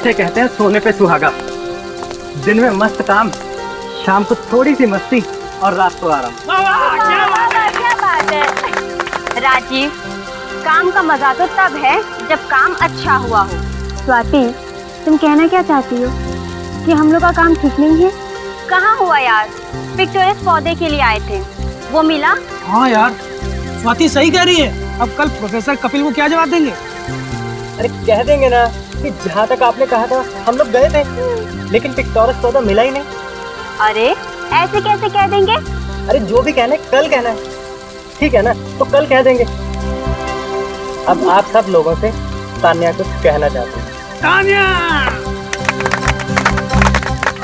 इसे कहते हैं सोने पे सुहागा। दिन में मस्त काम, शाम को थोड़ी सी मस्ती और रात को आराम। क्या बात है राजीव, काम का मजा तो तब है जब काम अच्छा हुआ हो। स्वाति, तुम कहना क्या चाहती हो कि हम लोग का काम ठीक नहीं है? कहाँ हुआ यार, पिक्टोरियस पौधे के लिए आए थे, वो मिला? हाँ यार, स्वाति सही कह रही है। अब कल प्रोफेसर कपिल को क्या जवाब देंगे? अरे कह देंगे ना कि जहाँ तक आपने कहा था हम लोग गए थे, लेकिन पिक्टोरियस पौधा मिला ही नहीं। अरे ऐसे कैसे कह देंगे? अरे जो भी कहना है कल कहना है, ठीक है ना? तो कल कह देंगे। अब आप सब लोगों से तान्या कुछ कहना चाहते हैं। तान्या!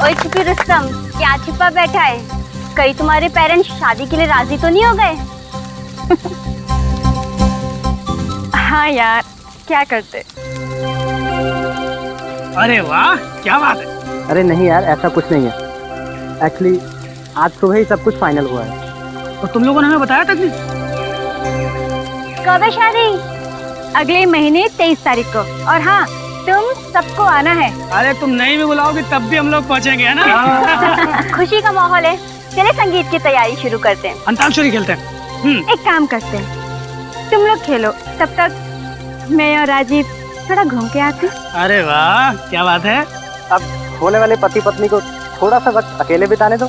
ओए छिपी रुस्तम, क्या छिपा बैठा है? कहीं तुम्हारे पेरेंट्स शादी के लिए राजी तो नहीं हो गए? हाँ यार, क्या करते। अरे वाह, क्या बात है। अरे नहीं यार, ऐसा कुछ नहीं है। एक्चुअली आज सुबह ही सब कुछ फाइनल हुआ है। और तुम लोगों ने हमें बताया तक नहीं? कब है शादी? अगले महीने 23 तारीख को। और हाँ, तुम सबको आना है। अरे तुम नहीं भी बुलाओगे तब भी हम लोग पहुंचेंगे, है ना? खुशी का माहौल है, चले संगीत की तैयारी शुरू करते हैं। अंताक्षरी खेलते हैं। एक काम करते हैं, तुम लोग खेलो, तब तक मैं और राजीव थोड़ा घूम के आते। अरे वाह, क्या बात है। अब होने वाले पति पत्नी को थोड़ा सा वक्त अकेले बिताने दो।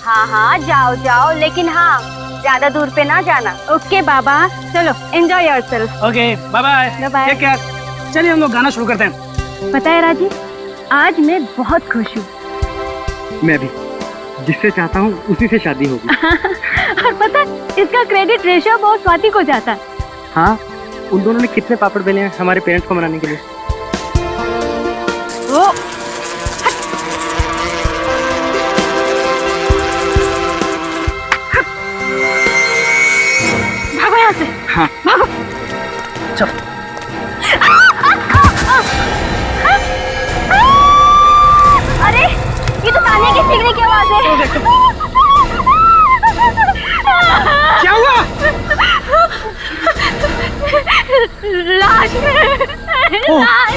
हाँ हाँ, जाओ जाओ, लेकिन हाँ, ज्यादा दूर पे ना जाना। ओके बाबा, चलो enjoy yourself. Okay, bye bye. Bye bye. Take care. चलिए हम लोग गाना शुरू करते हैं। पता है राजीव, आज मैं बहुत खुश हूँ। मैं भी, जिससे चाहता हूँ उसी से शादी होगी। और पता है, इसका क्रेडिट ऋषभ और स्वाति को जाता है। हाँ, उन दोनों ने कितने पापड़ बेले हैं हमारे पेरेंट्स को मनाने के लिए। वो भागो यहाँ से। हाँ। भागो। चल। अरे ये तो ताने की सीखने की आवाज है। क्या हुआ? लाश लाश।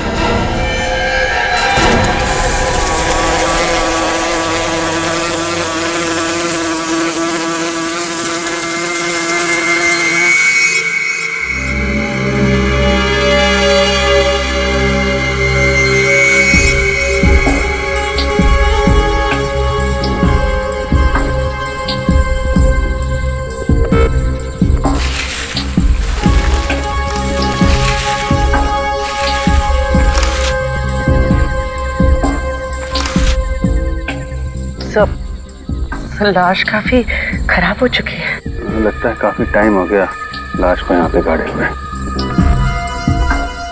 लाश काफी खराब हो चुकी है। लगता है काफी टाइम हो गया लाश को यहाँ पे गाड़े हुए।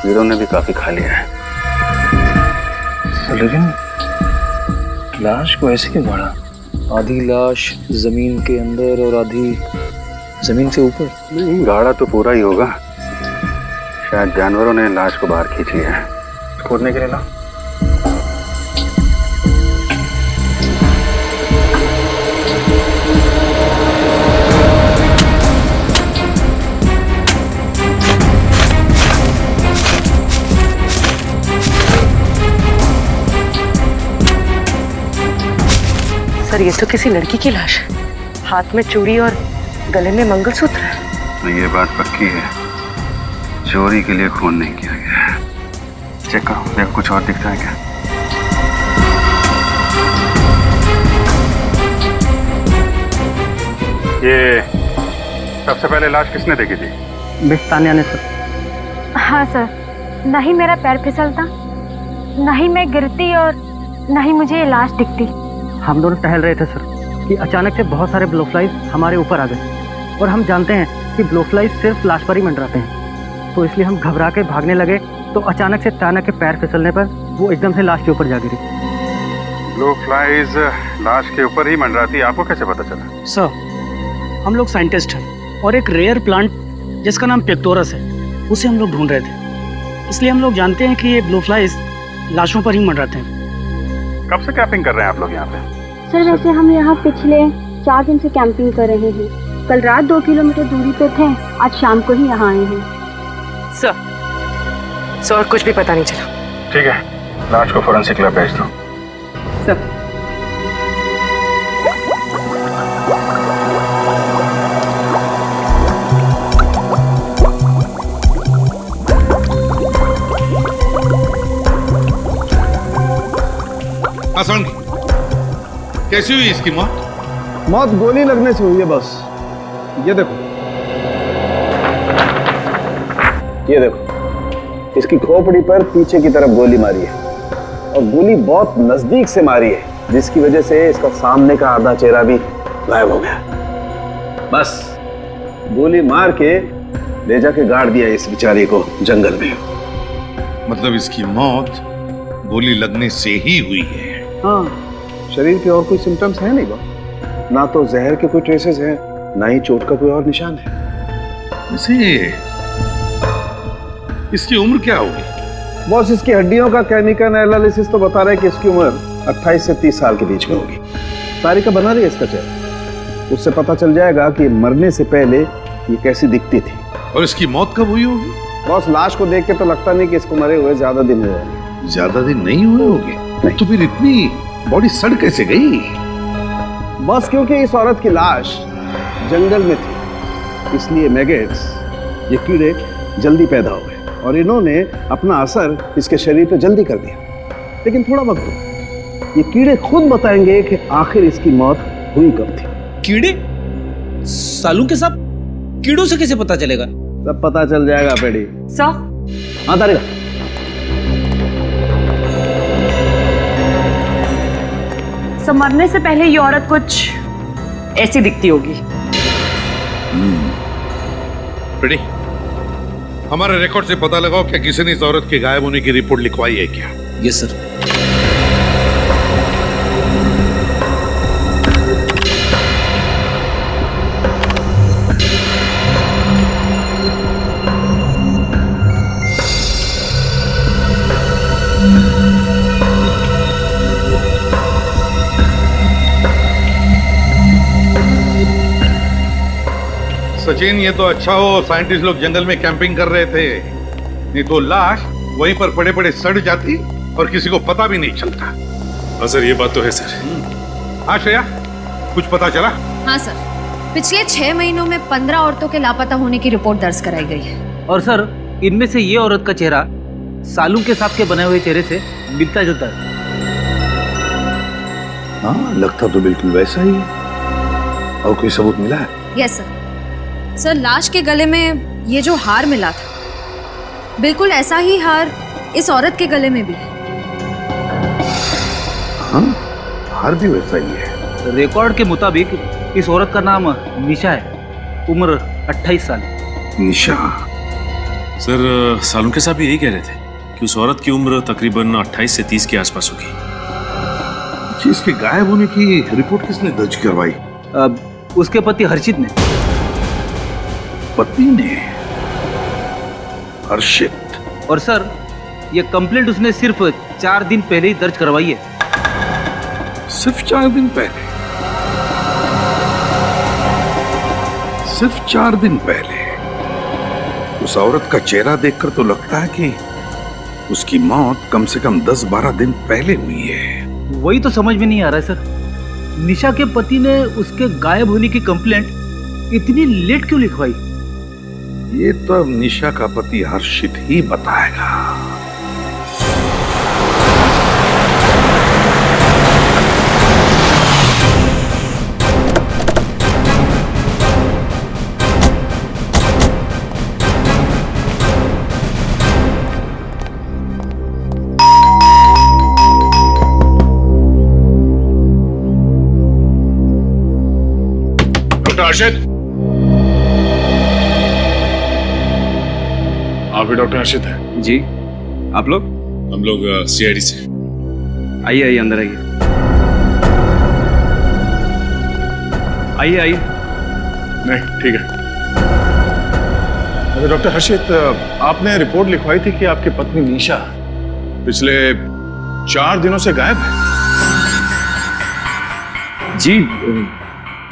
हीरो ने भी काफी खा लिया है। लेकिन लाश को ऐसे क्यों गाड़ा? आधी लाश जमीन के अंदर और आधी जमीन से ऊपर। नहीं, गाड़ा तो पूरा ही होगा। शायद जानवरों ने लाश को बाहर खींच लिया है। खोदने के लिए ना। सर, ये तो किसी लड़की की लाश है। हाथ में चूड़ी और गले में मंगलसूत्र है। तो ये बात पक्की है, चोरी के लिए खून नहीं किया गया है। चेक करो, देख कुछ और दिखता है क्या? ये सबसे पहले लाश किसने देखी थी? मिस तान्या ने सर। हाँ सर, न ही मेरा पैर फिसलता, न ही मैं गिरती और न ही मुझे ये लाश दिखती। हम दोनों टहल रहे थे सर कि अचानक से बहुत सारे ब्लोफ्लाइज हमारे ऊपर आ गए, और हम जानते हैं कि ब्लोफ्लाइज सिर्फ लाश पर ही मंडराते हैं, तो इसलिए हम घबरा के भागने लगे। तो अचानक से तान्या के पैर फिसलने पर वो एकदम से लाश के ऊपर जा गिरी। ब्लोफ्लाइज लाश के ऊपर ही मंडराती, आपको कैसे पता चला? सर, हम लोग साइंटिस्ट हैं और एक रेयर प्लांट जिसका नाम पिक्टोरस है, उसे हम लोग ढूंढ रहे थे। इसलिए हम लोग जानते हैं कि ये ब्लोफ्लाइज लाशों पर ही मंडराते हैं। कब से कैंपिंग कर रहे हैं आप लोग यहाँ पे? सर, वैसे हम यहाँ पिछले 4 दिन से कैंपिंग कर रहे हैं। कल रात 2 किलोमीटर दूरी पे थे, आज शाम को ही यहाँ आए हैं। सर, और कुछ भी पता नहीं चला। ठीक है, लाश को फोरेंसिक लैब भेज दो। सर आसान कैसी हुई इसकी मौत? मौत गोली लगने से हुई है बस। ये देखो, ये देखो, इसकी खोपड़ी पर पीछे की तरफ गोली मारी है और गोली बहुत नजदीक से मारी है, जिसकी वजह से इसका सामने का आधा चेहरा भी गायब हो गया। बस गोली मार के ले जाके गाड़ दिया इस बेचारे को जंगल में। मतलब इसकी मौत गोली लगने से ही हुई है? हाँ, शरीर पे और कोई सिम्टम्स है नहीं बॉस। ना तो जहर के कोई ट्रेसेस हैं, ना ही चोट का कोई और निशान है। वैसे इसकी उम्र क्या होगी? बॉस, इसकी हड्डियों का केमिकल एनालिसिस तो बता रहा है कि इसकी उम्र 28 से 30 साल के बीच में होगी। तारिका बना रही है इसका चेहरा, उससे पता चल जाएगा कि मरने से पहले ये कैसी दिखती थी। और इसकी मौत कब हुई होगी? बॉस, लाश को देख के तो लगता नहीं कि इसको मरे हुए ज्यादा दिन हुए होंगे। ज्यादा दिन नहीं हुए होंगे? तो फिर इतनी बॉडी सड़ कैसे गई? बस क्योंकि इस औरत की लाश जंगल में थी, इसलिए मैगेट्स, ये कीड़े जल्दी पैदा हो गए और इन्होंने अपना असर इसके शरीर पे जल्दी कर दिया। लेकिन थोड़ा वक्त दो, ये कीड़े खुद बताएंगे कि आखिर इसकी मौत हुई कब थी। कीड़े? सालू के साथ कीड़ों से कैसे पता चलेगा? सब पता चल जाएगा पेड़ी। सर हाँ तारिका, मरने से पहले ये औरत कुछ ऐसी दिखती होगी। बेटी, हमारे रिकॉर्ड से पता लगाओ क्या किसी ने इस औरत के गायब होने की रिपोर्ट लिखवाई है क्या? Yes sir. सचिन, ये तो अच्छा हो साइंटिस्ट लोग जंगल में कैंपिंग कर रहे थे, नहीं तो लाश वहीं पर पड़े पड़े सड़ जाती और किसी को पता भी नहीं चलता। हाँ सर, ये बात तो है सर। हाँ श्रेया, कुछ पता चला? हाँ सर, पिछले 6 महीनों में 15 औरतों के लापता होने की रिपोर्ट दर्ज कराई गई है। और सर, इनमें से ये औरत का चेहरा सालू के सांप के बने हुए चेहरे से मिलता जुलता है। हाँ, लगता तो बिल्कुल वैसा ही है। और कोई सबूत मिला है? Yes sir. सर, लाश के गले में ये जो हार मिला था, बिल्कुल ऐसा ही हार इस औरत के गले में भी है। हाँ, हार भी वैसा ही है। रिकॉर्ड के मुताबिक इस औरत का नाम निशा है, उम्र 28 साल। निशा? सर, सालू के साथ भी यही कह रहे थे कि उस औरत की उम्र तकरीबन 28 से 30 के आसपास होगी। इसके गायब होने की रिपोर्ट किसने दर्ज करवाई? उसके पति हर्षित ने। पत्नी ने? हर्षित? और सर, ये कंप्लेंट उसने सिर्फ 4 दिन पहले ही दर्ज करवाई है। सिर्फ 4 दिन पहले? सिर्फ 4 दिन पहले? उस औरत का चेहरा देखकर तो लगता है कि उसकी मौत कम से कम 10-12 दिन पहले हुई है। वही तो समझ में नहीं आ रहा है सर, निशा के पति ने उसके गायब होने की कंप्लेंट इतनी लेट क्यों लिखवाई? ये तो अब निशा का पति हर्षित ही बताएगा। डॉक्टर हर्षित? आप भी डॉक्टर हर्षित है? जी। आप लोग? हम लोग सीआईडी से। आइए आइए, अंदर आइए। आइए आइए। नहीं, ठीक है। अरे डॉक्टर हर्षित, आपने रिपोर्ट लिखवाई थी कि आपकी पत्नी निशा पिछले 4 दिनों से गायब है। जी,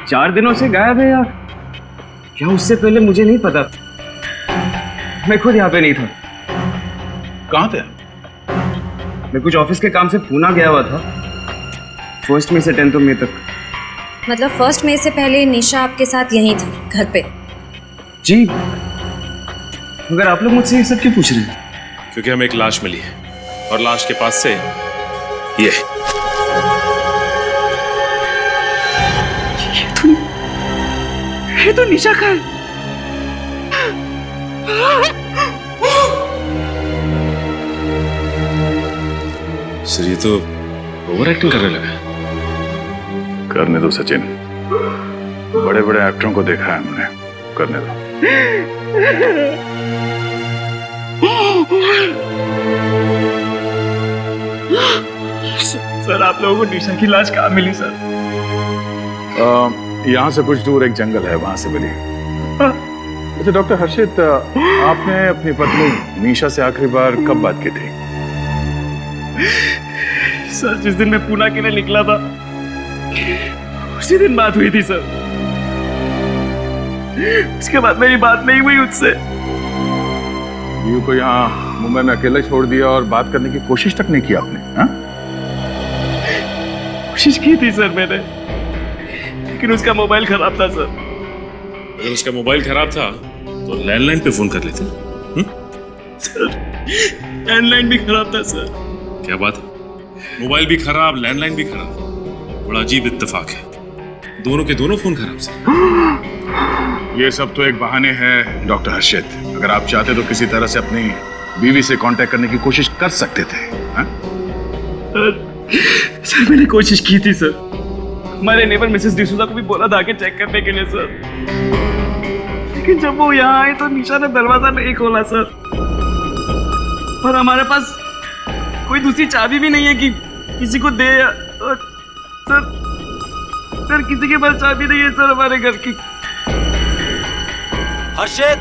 4 दिनों से गायब है या क्या उससे पहले मुझे नहीं पता। मैं खुद यहाँ पे नहीं था। कहाँ थे? मैं कुछ ऑफिस के काम से पूना गया हुआ था, 1 मई से 10 मई तक। मतलब 1 मई से पहले निशा आपके साथ यहीं थी, घर पे? जी, मगर आप लोग मुझसे ये सब क्यों पूछ रहे हैं? क्योंकि हमें एक लाश मिली है और लाश के पास से ये तो निशा का है। सर ये तो ओवर एक्टिंग करने लगा। करने दो सचिन, बड़े बड़े एक्टरों को देखा है हमने, करने दो। सर आप लोगों को निशा की लाश कहाँ मिली सर? यहाँ से कुछ दूर एक जंगल है, वहां से मिली। अच्छा डॉक्टर हर्षित, आपने अपनी पत्नी निशा से आखिरी बार कब बात की थी? सर जिस दिन मैं पूना के लिए निकला था उसी दिन बात हुई थी सर। उसके बाद मेरी बात नहीं हुई उससे। यू को यहाँ मुंबई में अकेला छोड़ दिया और बात करने की कोशिश तक नहीं की आपने? हाँ? कोशिश की थी सर मैंने, लेकिन उसका मोबाइल खराब था सर। अगर उसका मोबाइल खराब था तो लैंडलाइन पे फोन कर लेते। सर लैंडलाइन भी खराब था सर। क्या बात है, मोबाइल भी खराब, लैंडलाइन भी खराब। बड़ा अजीब इत्तेफाक है, दोनों के दोनों फोन खराब से। ये सब तो एक बहाने हैं डॉक्टर हर्षित। अगर आप चाहते तो किसी तरह से अपनी बीवी से कांटेक्ट करने की कोशिश कर सकते थे। हाँ? सर मैंने कोशिश की थी सर। हमारे नेबर मिसेस डिसूजा को भी बोला था कि चेक करने के लिए सर, लेकिन जब वो यहाँ आए तो निशा ने दरवाजा नहीं खोला सर। और हमारे पास कोई दूसरी चाबी भी नहीं है कि किसी को दे। और सर किसी के पास चाबी नहीं है सर हमारे घर की। हर्षित,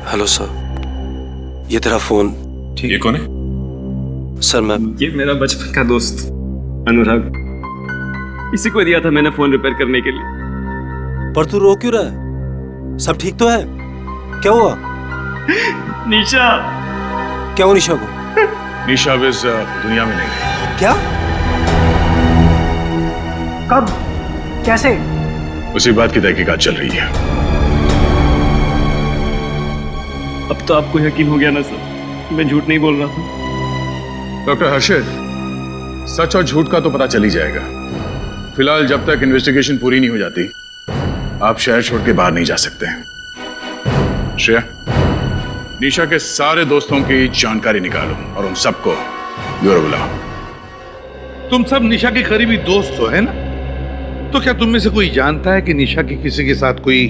हेलो सर, ये तेरा फोन। ठीक, ये कौन है? सर मैं, ये मेरा बचपन का दोस्त अनुराग, इसी को दिया था मैंने फोन रिपेयर करने के लिए। पर तू रो क्यों रहा है? सब ठीक तो है? क्या हुआ? निशा। क्या हुआ निशा को? निशा अब इस दुनिया में नहीं है। क्या? कब? कैसे? उसी बात की तहकीकात चल रही है। अब तो आपको यकीन हो गया ना सर, मैं झूठ नहीं बोल रहा था। डॉक्टर हर्षित, सच और झूठ का तो पता चल ही जाएगा। फिलहाल जब तक इन्वेस्टिगेशन पूरी नहीं हो जाती आप शहर छोड़ के बाहर नहीं जा सकते। श्रेया, निशा के सारे दोस्तों की जानकारी निकालो और उन सबको ब्यूरो बुलाओ। तुम सब निशा के करीबी दोस्त हो, है ना? तो क्या तुम में से कोई जानता है कि निशा की किसी के साथ कोई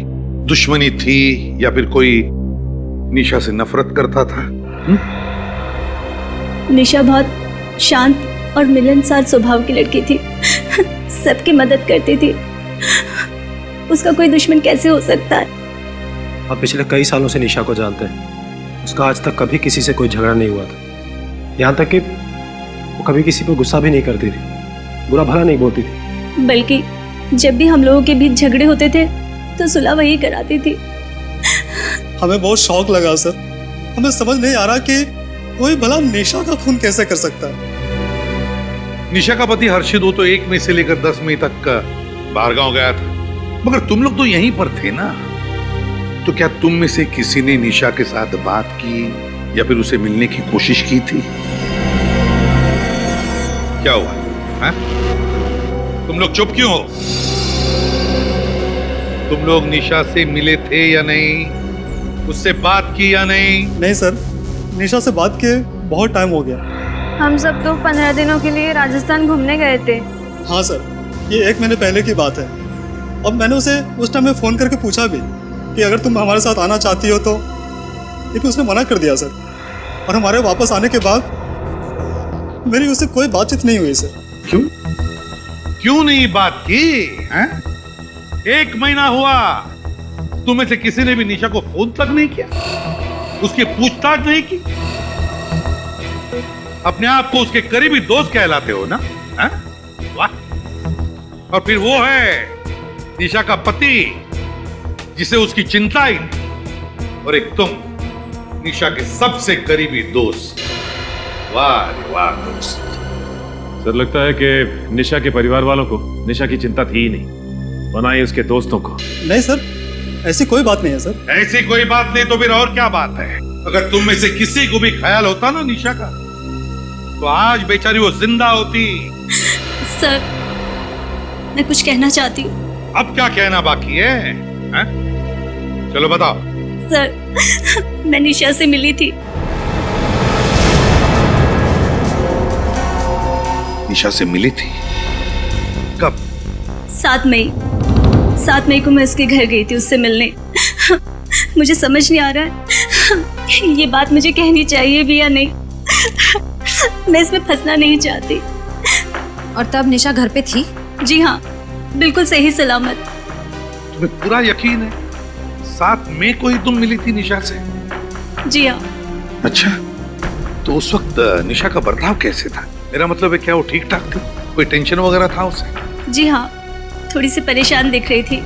दुश्मनी थी या फिर कोई निशा से नफरत करता था? निशा बहुत शांत और मिलनसार स्वभाव की लड़की थी। सबकी मदद करती थी। उसका कोई दुश्मन कैसे हो सकता है? आप पिछले कई सालों से निशा को जानते हैं। उसका आज तक कभी किसी से कोई झगड़ा नहीं हुआ था। यहाँ तक कि वो कभी किसी पर गुस्सा भी नहीं करती थी, बुरा भला नहीं बोलती थी। बल्कि जब भी हम लोगों के बीच झगड़े होते थे तो सुलह वही कराती थी। हमें बहुत शौक लगा सर। हमें समझ नहीं आ रहा कि कोई भला निशा का खून कैसे कर सकता है। निशा का पति हर्षित वो तो 1 मई से लेकर 10 मई तक बाहर गांव गया था, मगर तुम लोग तो यहीं पर थे ना। तो क्या तुम में से किसी ने निशा के साथ बात की या फिर उसे मिलने की कोशिश की थी? क्या हुआ? है? तुम लोग चुप क्यों हो? तुम लोग निशा से मिले थे या नहीं? उससे बात की या नहीं? नहीं सर, निशा से बात किए बहुत टाइम हो गया। हम सब तो 15 दिनों के लिए राजस्थान घूमने गए थे। हाँ सर, ये 1 महीने पहले की बात है। अब मैंने उसे उस टाइम में फ़ोन करके पूछा भी कि अगर तुम हमारे साथ आना चाहती हो तो, लेकिन उसने मना कर दिया सर। और हमारे वापस आने के बाद मेरी उससे कोई बातचीत नहीं हुई सर। क्यों नहीं बात की? हैं? 1 महीना हुआ, तुम्हें से किसी ने भी निशा को फोन तक नहीं किया, उसकी पूछताछ नहीं की। अपने आप को उसके करीबी दोस्त कहलाते हो ना? हैं? वाह! और फिर वो है निशा का पति जिसे उसकी चिंता ही नहीं। और एक निशा के सबसे करीबी दोस्त। वाह रे वाह दोस्त। सर लगता है कि निशा के परिवार वालों को निशा की चिंता थी ही नहीं, बनाई उसके दोस्तों को। नहीं सर, ऐसी कोई बात नहीं है सर। ऐसी कोई बात नहीं तो फिर और क्या बात है? अगर तुम में से किसी को भी ख्याल होता ना निशा का, तो आज बेचारी वो जिंदा होती। सर, मैं कुछ कहना चाहती हूँ। अब क्या कहना बाकी है, हैं? चलो बताओ। सर, मैं निशा से मिली थी। निशा से मिली थी? कब? 7 मई को मैं उसके घर गई थी उससे मिलने। मुझे समझ नहीं आ रहा है ये बात मुझे कहनी चाहिए भी या नहीं। मैं इसमें फंसना नहीं चाहती। और तब निशा घर पे थी? जी हाँ, बिल्कुल सही सलामत। तुम्हें पूरा यकीन है 7 मई को ही तुम मिली थी निशा से? जी हाँ। अच्छा, तो उस वक्त निशा का बर्ताव कैसे था? मेरा मतलब है क्या वो ठीक ठाक थी? कोई टेंशन वगैरह था उसे? जी हाँ, थोड़ी सी परेशान दिख रही थी,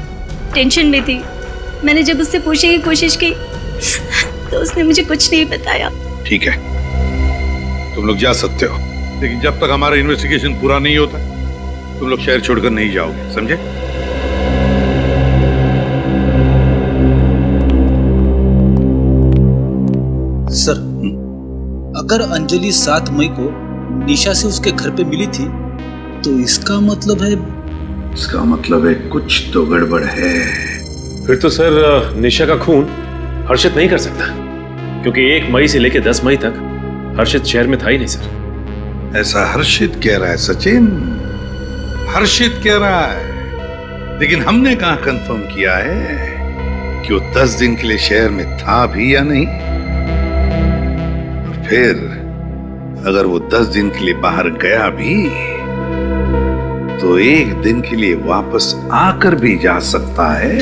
टेंशन में थी। मैंने जब उससे पूछने की कोशिश की तो उसने मुझे कुछ नहीं बताया। ठीक है, तुम लोग जा सकते हो, लेकिन जब तक हमारा इन्वेस्टिगेशन पूरा नहीं होता तुम लोग शहर छोड़कर नहीं जाओगे, समझे? सर, अगर अंजलि 7 मई को निशा से उसके घर पे मिली थी तो इसका मतलब है कुछ तो गड़बड़ है। फिर तो सर निशा का खून हर्षित नहीं कर सकता, क्योंकि 1 मई से लेकर 10 मई तक हर्षित शहर में था ही नहीं सर। ऐसा हर्षित कह रहा है सचिन, हर्षित कह रहा है, लेकिन हमने कहां कंफर्म किया है कि वो 10 दिन के लिए शहर में था भी या नहीं। और फिर अगर वो 10 दिन के लिए बाहर गया भी तो 1 दिन के लिए वापस आकर भी जा सकता है।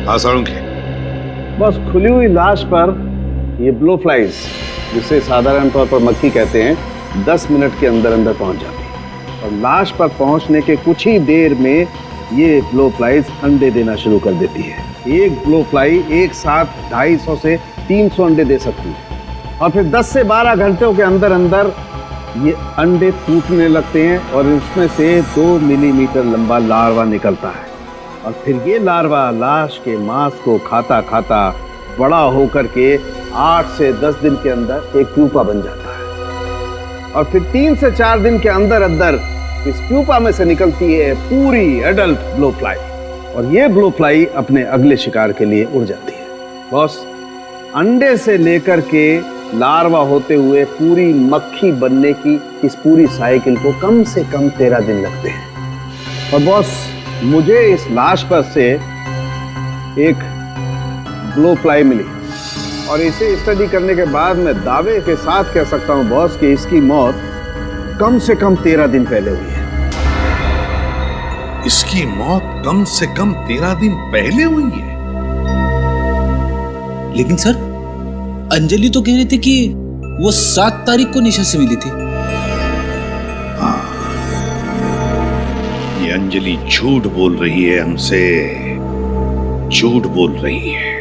हाँ साळुंखे, बस खुली हुई लाश पर ये ब्लो फ्लाइज, जिसे साधारण तौर पर मक्खी कहते हैं, 10 मिनट के अंदर अंदर पहुंच जाती है। और लाश पर पहुंचने के कुछ ही देर में ये ब्लो फ्लाइज अंडे देना शुरू कर देती है। एक ब्लो फ्लाई एक साथ 250 से 300 अंडे दे सकती है, और फिर 10 से 12 घंटों के अंदर अंदर ये अंडे टूटने लगते हैं और इसमें से 2 मिलीमीटर लंबा लार्वा निकलता है। और फिर ये लार्वा लाश के मांस को खाता खाता बड़ा होकर के 8 से 10 दिन के अंदर एक प्यूपा बन जाता है। और फिर 3 से 4 दिन के अंदर अंदर इस प्यूपा में से निकलती है पूरी एडल्ट ब्लो फ्लाई, और ये ब्लो फ्लाई अपने अगले शिकार के लिए उड़ जाती है। बॉस, अंडे से लेकर के लार्वा होते हुए पूरी मक्खी बनने की इस पूरी साइकिल को कम से कम 13 दिन लगते हैं। और बॉस, मुझे इस लाश पर से एक ब्लो फ्लाई मिली, और इसे स्टडी करने के बाद मैं दावे के साथ कह सकता हूं बॉस कि इसकी मौत कम से कम 13 दिन पहले हुई है। इसकी मौत कम से कम 13 दिन पहले हुई है? लेकिन सर, अंजलि तो कह रही थी कि वो 7 तारीख को निशा से मिली थी। हाँ, ये अंजलि झूठ बोल रही है हमसे, झूठ बोल रही है।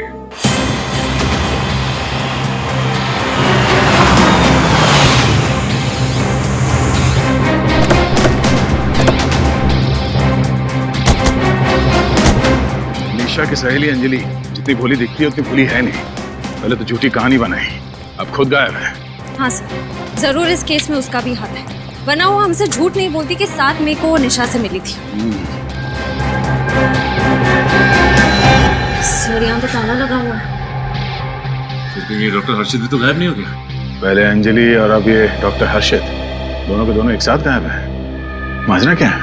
निशा की सहेली अंजलि जितनी भोली दिखती है उतनी भोली है नहीं। पहले तो झूठी कहानी बनाई, अब खुद गायब है। हाँ सर, जरूर इस केस में उसका भी हाथ है, वरना वो हमसे झूठ नहीं बोलती कि 7 मई को वो निशा से मिली थी। सर, यहाँ तो ताला लगा हुआ है। ये डॉक्टर हर्षित भी तो गायब नहीं हो गया? पहले अंजलि और अब ये डॉक्टर हर्षित, दोनों के दोनों एक साथ गायब हैं। माजरा क्या है?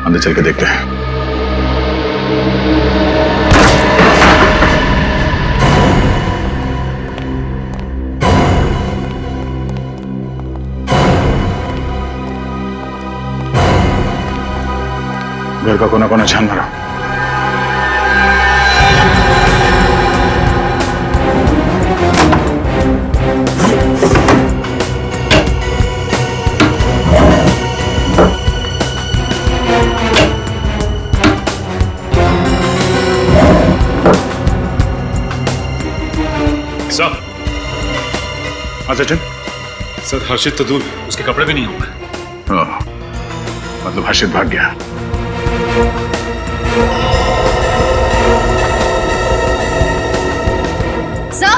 अंदर चल के देखते हैं। घर का कोना कोना छान मारा। हाँ सचिन। सर हर्षित तो दूर, उसके कपड़े भी नहीं होंगे। हाँ, मतलब हर्षित भाग गया। सर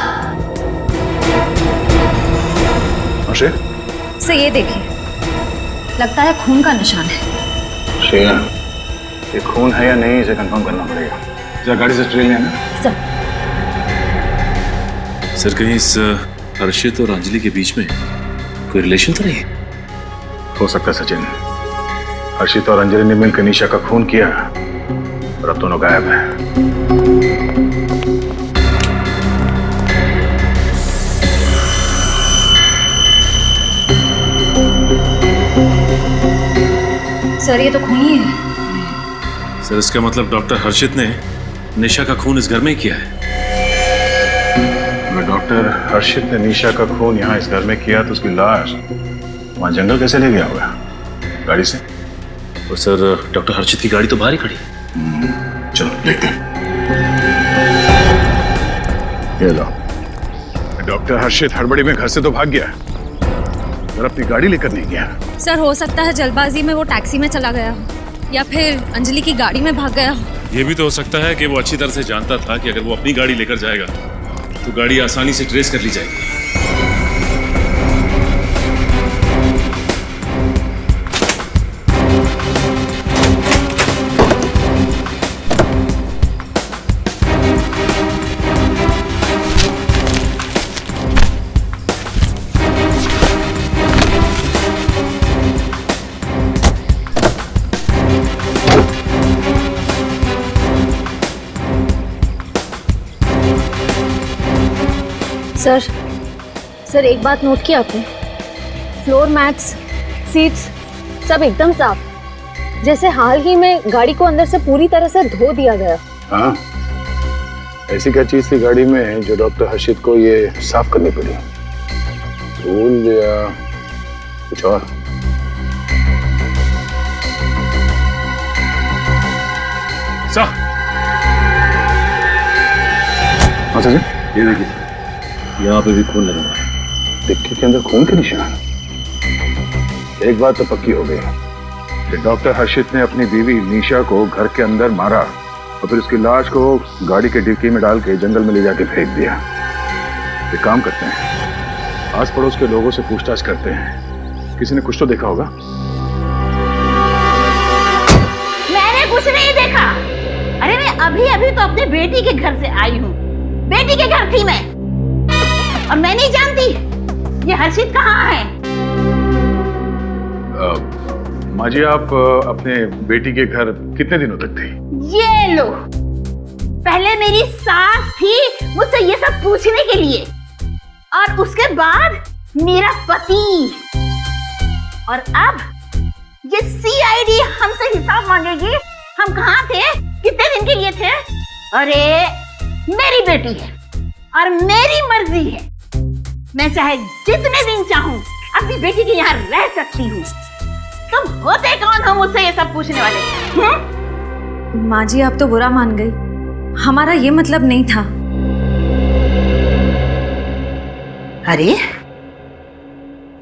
हर्षित ये देखिए, लगता है खून का निशान है। श्रेया, ये खून है या नहीं इसे कंफर्म करना पड़ेगा। जरा गाड़ी से ट्रेन लेना। सर कहीं इस हर्षित और अंजलि के बीच में कोई रिलेशन तो नहीं है? हो सकता है सचिन, हर्षित और अंजलि ने मिलकर निशा का खून किया और अब दोनों गायब हैं। सर ये तो खून ही है। सर इसका मतलब डॉक्टर हर्षित ने निशा का खून इस घर में ही किया है। अगर डॉक्टर हर्षित ने निशा का खून यहाँ इस घर में किया तो उसकी लाश वहां जंगल कैसे ले गया होगा? गाड़ी से? और सर डॉक्टर हर्षित की गाड़ी तो बाहर ही खड़ी। चलो देखते हैं। ये लो, डॉक्टर हर्षित हड़बड़ी में घर से तो भाग गया, और अपनी गाड़ी लेकर नहीं गया। सर हो सकता है जल्दबाजी में वो टैक्सी में चला गया हो या फिर अंजलि की गाड़ी में भाग गया हो। ये भी तो हो सकता है कि वो अच्छी तरह से जानता था कि अगर वो अपनी गाड़ी लेकर जाएगा तो गाड़ी आसानी से ट्रेस कर ली जाएगी। सर एक बात नोट की आपने? फ्लोर मैट्स, सीट्स सब एकदम साफ, जैसे हाल ही में गाड़ी को अंदर से पूरी तरह से धो दिया गया। हाँ, ऐसी क्या चीज थी गाड़ी में जो डॉक्टर हर्षित को ये साफ करनी पड़ी? धूल या कुछ और? हाँ सर, ये देखिए, यहाँ पे भी खून लगा हुआ है। डिक्की के अंदर खून के निशान। एक बात तो पक्की हो गई कि डॉक्टर हर्षित ने अपनी बीवी निशा को घर के अंदर मारा और फिर उसकी लाश को गाड़ी के डिक्की में डाल के जंगल में ले जाके फेंक दिया। एक काम करते हैं, आस पड़ोस के लोगों से पूछताछ करते हैं, किसी ने कुछ तो देखा होगा। मैंने कुछ नहीं देखा। अरे मैं अभी तो अपने बेटी के घर से आई हूँ। बेटी के घर थी मैं, और मैं नहीं जानती ये हर्षित कहाँ है। माँ जी, आप अपने बेटी के घर कितने दिनों तक थी? ये लो, पहले मेरी सास थी मुझसे ये सब पूछने के लिए, और उसके बाद मेरा पति, और अब ये सीआईडी हमसे हिसाब मांगेगी। हम कहाँ थे, कितने दिन के लिए थे? अरे मेरी बेटी है और मेरी मर्जी है, मैं चाहे जितने दिन चाहूं अपनी बेटी के यहाँ रह सकती हूँ। तुम होते कौन हो मुझसे ये सब पूछने वाले? माँ जी आप तो बुरा मान गई, हमारा ये मतलब नहीं था। अरे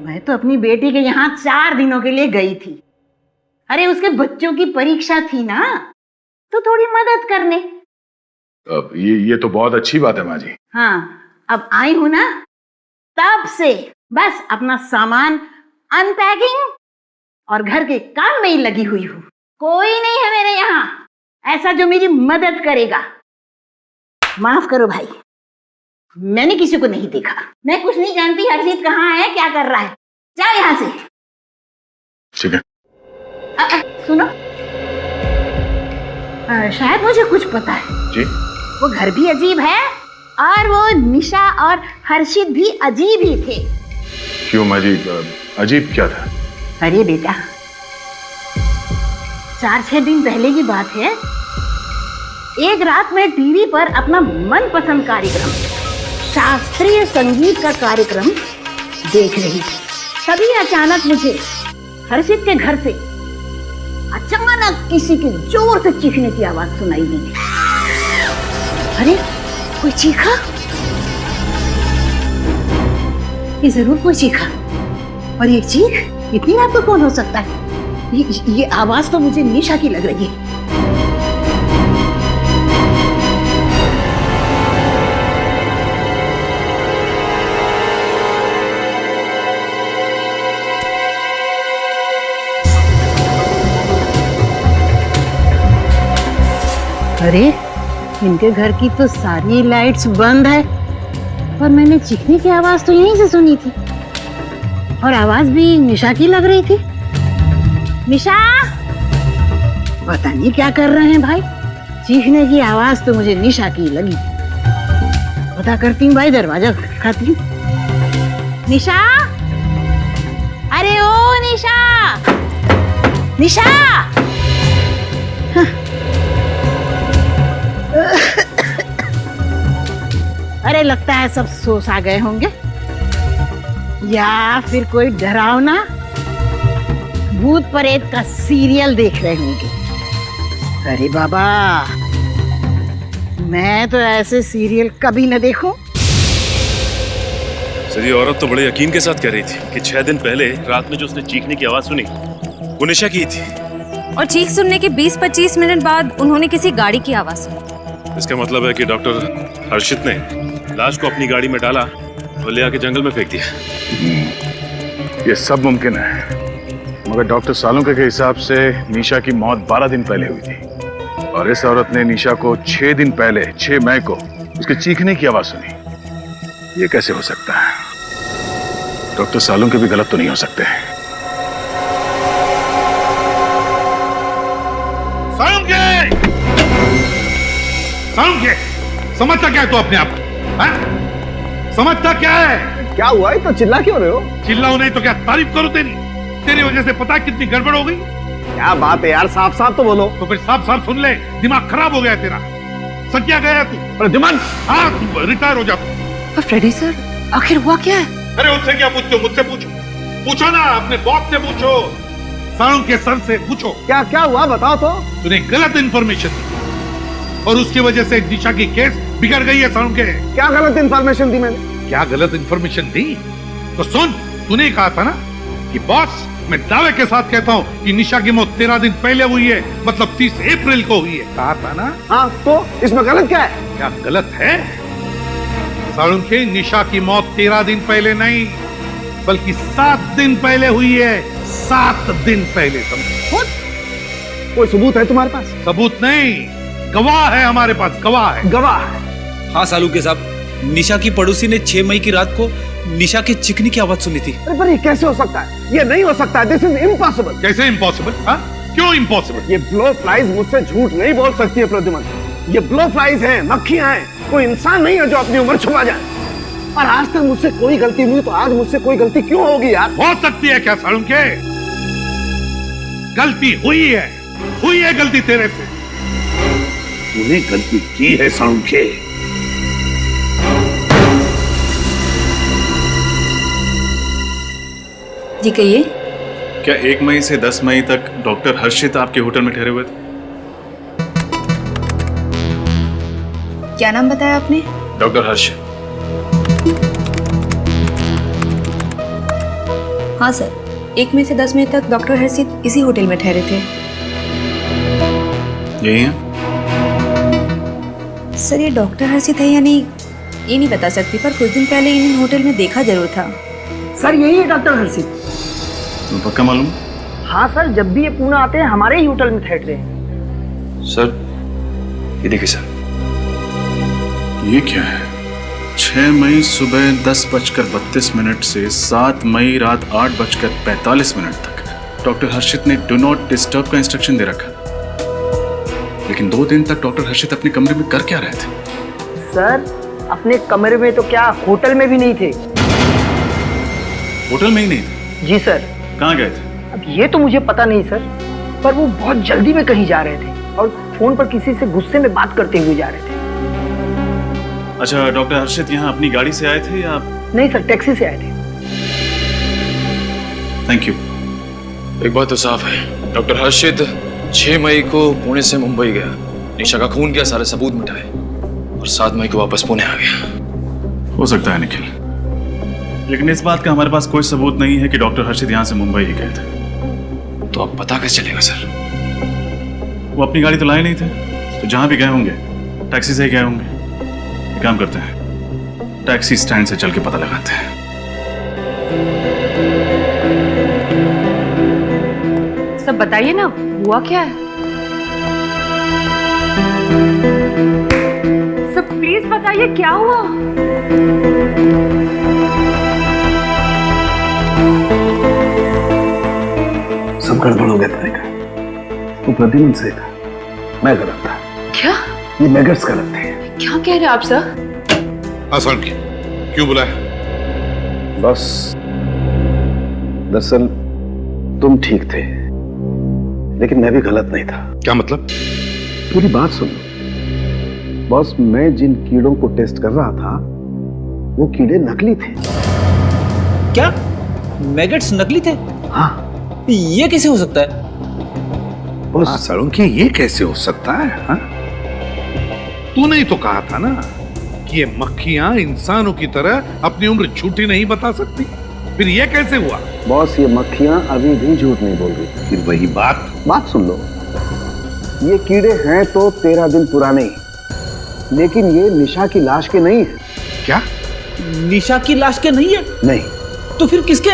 मैं तो अपनी बेटी के यहाँ 4 दिनों के लिए गई थी। अरे उसके बच्चों की परीक्षा थी ना, तो थोड़ी मदद करने। अब ये तो बहुत अच्छी बात है माँ जी। हाँ, अब आई हूं ना, तब से बस अपना सामान अनपैकिंग और घर के काम में ही लगी हुई हूँ। कोई नहीं है मेरे यहाँ ऐसा जो मेरी मदद करेगा। माफ करो भाई, मैंने किसी को नहीं देखा। मैं कुछ नहीं जानती हर्षित कहाँ है, क्या कर रहा है। जाओ यहाँ से। ठीक है। सुनो, शायद मुझे कुछ पता है जी। वो घर भी अजीब है और वो निशा और हर्षित भी अजीब ही थे। क्यों माँ जी, अजीब क्या था? अरे बेटा, 4-6 दिन पहले की बात है। एक रात में टीवी पर अपना मनपसंद कार्यक्रम, शास्त्रीय संगीत का कार्यक्रम देख रही थी। तभी अचानक मुझे हर्षित के घर से अचानक किसी के जोर से चीखने की आवाज सुनाई दी। अरे कोई चीखा? ये जरूर कोई चीखा। और ये चीख इतनी रात को कौन हो सकता है? ये आवाज तो मुझे निशा की लग रही है। अरे इनके घर की तो सारी लाइट्स बंद है, पर मैंने चीखने की आवाज तो यहीं से सुनी थी, और आवाज भी निशा की लग रही थी। निशा, पता नहीं क्या कर रहे हैं भाई, चीखने की आवाज तो मुझे निशा की लगी। पता करती हूँ भाई, दरवाजा खटखटाती हूँ। निशा, अरे ओ निशा, निशा। अरे लगता है सब सो सा गए होंगे, या फिर कोई डरावना भूत प्रेत का सीरियल देख रहे होंगे। अरे बाबा, मैं तो ऐसे सीरियल कभी न देखूं। सर ये औरत तो बड़े यकीन के साथ कह रही थी कि 6 दिन पहले रात में जो उसने चीखने की आवाज सुनी वो निशा की थी, और चीख सुनने के 20-25 मिनट बाद उन्होंने किसी गाड़ी की आवाज सुनी। इसका मतलब है कि डॉक्टर हर्षित ने लाश को अपनी गाड़ी में डाला और ले आके जंगल में फेंक दिया। ये सब मुमकिन है, मगर डॉक्टर सालुंके के हिसाब से निशा की मौत 12 दिन पहले हुई थी, और इस औरत ने निशा को 6 दिन पहले 6 मई को उसके चीखने की आवाज सुनी। ये कैसे हो सकता है? डॉक्टर सालुंके भी गलत तो नहीं हो सकते। सालुंके, समझता क्या है तू अपने आप को? समझता क्या है? क्या हुआ है तो चिल्ला क्यों रहे हो? चिल्लाओ नहीं तो क्या तारीफ करो तेरी? तेरी वजह से पता है कितनी गड़बड़ हो गई। क्या बात है यार, साफ साफ तो बोलो। तो फिर साफ साफ सुन ले, दिमाग खराब हो गया तेरा। सत्या गया तू। प्रद्युमन, हाँ तू रिटायर हो जा तू। फ्रेडी सर, आखिर हुआ क्या है? अरे उससे क्या पूछते हो? मुझसे पूछो। पूछो ना, अपने बॉस से पूछो, सालुंके सर से पूछो। क्या क्या हुआ बताओ तो। तूने गलत इंफॉर्मेशन दी और उसकी वजह से निशा की केस बिगड़ गई है सालुंके। क्या गलत इंफॉर्मेशन दी मैंने? क्या गलत इंफॉर्मेशन दी? तो सुन, तूने कहा था ना कि बॉस, मैं दावे के साथ कहता हूँ कि निशा की मौत 13 दिन पहले हुई है, मतलब 30 अप्रैल को हुई है। कहा था ना? हाँ, तो इसमें गलत क्या है? क्या गलत है? सालुंके, निशा की मौत 13 दिन पहले नहीं, बल्कि 7 दिन पहले हुई है। 7 दिन पहले। समझो? कोई सबूत है तुम्हारे पास? सबूत नहीं, गवाह है हमारे पास, गवाह है। गवाह? हाँ सालुंके साहब, निशा की पड़ोसी ने 6 मई की रात को निशा के चिकनी की आवाज सुनी थी। अरे पर ये कैसे हो सकता है? ये नहीं हो सकता है। This is impossible. कैसे इम्पॉसिबल? क्यों इम्पॉसिबल? ये ब्लो फ्लाइज मुझसे झूठ नहीं बोल सकती है प्रद्युमन। ये ब्लो फ्लाइज हैं, मक्खियां हैं, कोई इंसान नहीं है जो अपनी उम्र छुपा जाए। और आज तक मुझसे कोई गलती नहीं हुई, तो आज मुझसे कोई गलती क्यों होगी यार? हो सकती है क्या सालुंके? गलती हुई है गलती तेरे से। तूने गलती की है सालुंके। जी कहिए। क्या 1 मई से 10 मई तक डॉक्टर हर्षित आपके होटल में ठहरे हुए थे? क्या नाम बताया आपने? डॉक्टर हर्ष। हाँ सर, 1 मई से 10 मई तक डॉक्टर हर्षित इसी होटल में ठहरे थे। यही है? सर ये डॉक्टर हर्षित है या नहीं ये नहीं बता सकती, पर कुछ दिन पहले इन्हें होटल में देखा जरूर था। सर यही है डॉक्टर हर्षित। तुम्हें पक्का मालूम? हाँ सर, जब भी ये पुणे आते हैं हमारे ही होटल में ठहरते हैं। सर ये देखिए सर, ये क्या है? 6 मई सुबह 10:32 से 7 मई रात 8:45 तक डॉक्टर हर्षित ने डू नॉट डिस्टर्ब का इंस्ट्रक्शन दे रखा। लेकिन 2 दिन तक डॉक्टर हर्षित अपने कमरे में कर क्या रहे थे? सर अपने कमरे में तो क्या, होटल में भी नहीं थे। होटल में ही नहीं थे? जी सर। कहाँ गए थे? अब ये तो मुझे पता नहीं सर, पर वो बहुत जल्दी में कहीं जा रहे थे और फोन पर किसी से गुस्से में बात करते हुए जा रहे थे। अच्छा, डॉक्टर हर्षित यहाँ अपनी गाड़ी से आए थे या? नहीं सर, टैक्सी से आए थे। Thank you. एक बात तो साफ है, डॉक्टर हर्षित 6 मई को पुणे से मुंबई गया, निशा का खून किया, सारे सबूत मिटाए और 7 मई को वापस पुणे आ गया। हो सकता है निखिल, लेकिन इस बात का हमारे पास कोई सबूत नहीं है कि डॉक्टर हर्षित यहाँ से मुंबई ही गए थे। तो अब पता कैसे चलेगा सर? वो अपनी गाड़ी तो लाए नहीं थे, तो जहां भी गए होंगे टैक्सी से ही गए होंगे। एक काम करते हैं, टैक्सी स्टैंड से चल के पता लगाते हैं। सब बताइए ना, हुआ क्या है? सब प्लीज बताइए क्या हुआ? सब गड़बड़ हो गया तरीका। वो प्रद्युम्न सही था, मैं गलत था। क्या? ये मैगट्स गलत थे। क्या कह रहे हैं आप सर? आसान की क्यों बुलाया? बस दरअसल तुम ठीक थे, लेकिन मैं भी गलत नहीं था। क्या मतलब? पूरी बात सुन लो। बॉस, मैं जिन कीड़ों को टेस्ट कर रहा था वो कीड़े नकली थे। क्या मैगट्स नकली थे? हाँ। ये कैसे हो सकता है? सालुंकी, ये कैसे हो सकता है? हाँ? तूने ही तो कहा था ना कि ये मक्खियां इंसानों की तरह अपनी उम्र झूठी नहीं बता सकती। फिर ये कैसे हुआ? बॉस, ये मक्खियां अभी भी झूठ नहीं बोल रही। फिर वही बात सुन लो। ये कीड़े हैं तो 13 दिन पुराने, लेकिन ये निशा की लाश के नहीं है। क्या? निशा की लाश के नहीं है? नहीं। तो फिर किसके?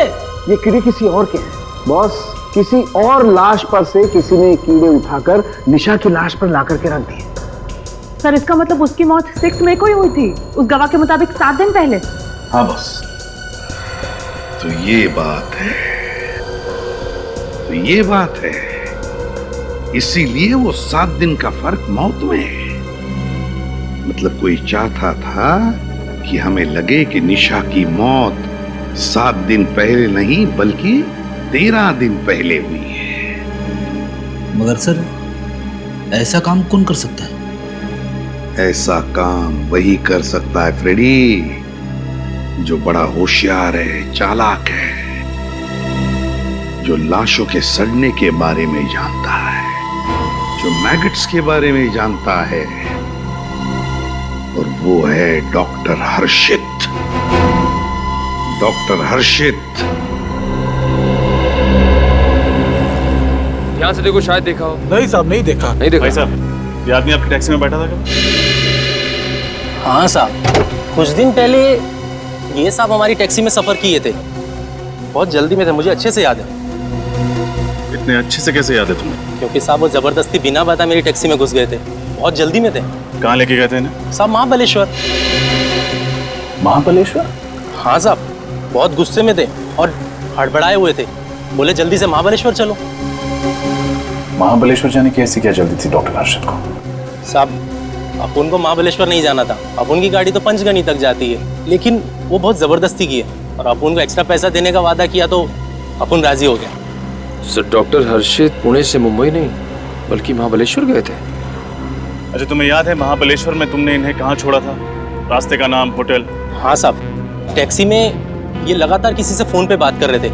ये कीड़े किसी और के हैं। बॉस, किसी और लाश पर से किसी ने कीड़े उठाकर निशा की लाश पर लाकर के रख दिए। सर, इसका मतलब उसकी मौत 6 मई को ही हुई थी, उस गवाह के मुताबिक 7 दिन पहले। हाँ बॉस, तो ये बात है। इसीलिए वो 7 दिन का फर्क मौत में है। मतलब कोई चाहता था कि हमें लगे कि निशा की मौत 7 दिन पहले नहीं बल्कि 13 दिन पहले हुई है। मगर सर, ऐसा काम कौन कर सकता है? ऐसा काम वही कर सकता है फ्रेडी, जो बड़ा होशियार है, चालाक है, जो लाशों के सड़ने के बारे में जानता है, जो मैगट्स के बारे में जानता है, और वो है डॉक्टर हर्षित। डॉक्टर हर्षित। यहाँ से देखो, शायद देखा हो। नहीं साहब, नहीं देखा। नहीं देखा। भाई साहब, ये आदमी आपकी टैक्सी में बैठा था क्या? हाँ साहब, कुछ दिन पहले ये साहब हमारी टैक्सी में सफर किए थे। बहुत जल्दी में थे, मुझे अच्छे से याद है। इतने अच्छे से कैसे याद है तुम्हें? क्योंकि साहब वो जबरदस्ती बिना बताए मेरी टैक्सी में घुस गए थे। बहुत जल्दी में थे। कहाँ लेके गए थे इन्हें? साहब महाबलेश्वर। महाबलेश्वर? हाँ साहब, बहुत गुस्से में थे और हड़बड़ाए हुए थे। बोले जल्दी से महाबलेश्वर चलो। महाबलेश्वर जाने की ऐसी क्या जल्दी थी डॉक्टर हर्षित को? साहब, अपुन को महाबलेश्वर नहीं जाना था। अपुन की गाड़ी तो पंचगनी तक जाती है, लेकिन वो बहुत जबरदस्ती की है और अपुन को एक्स्ट्रा पैसा देने का वादा किया तो अपुन राजी हो गया। सर, डॉक्टर हर्षित पुणे से मुंबई नहीं बल्कि महाबलेश्वर गए थे। अच्छा, तुम्हें याद है महाबलेश्वर में तुमने इन्हें कहाँ छोड़ा था? रास्ते का नाम, होटल? हाँ साहब, टैक्सी में ये लगातार किसी से फोन पे बात कर रहे थे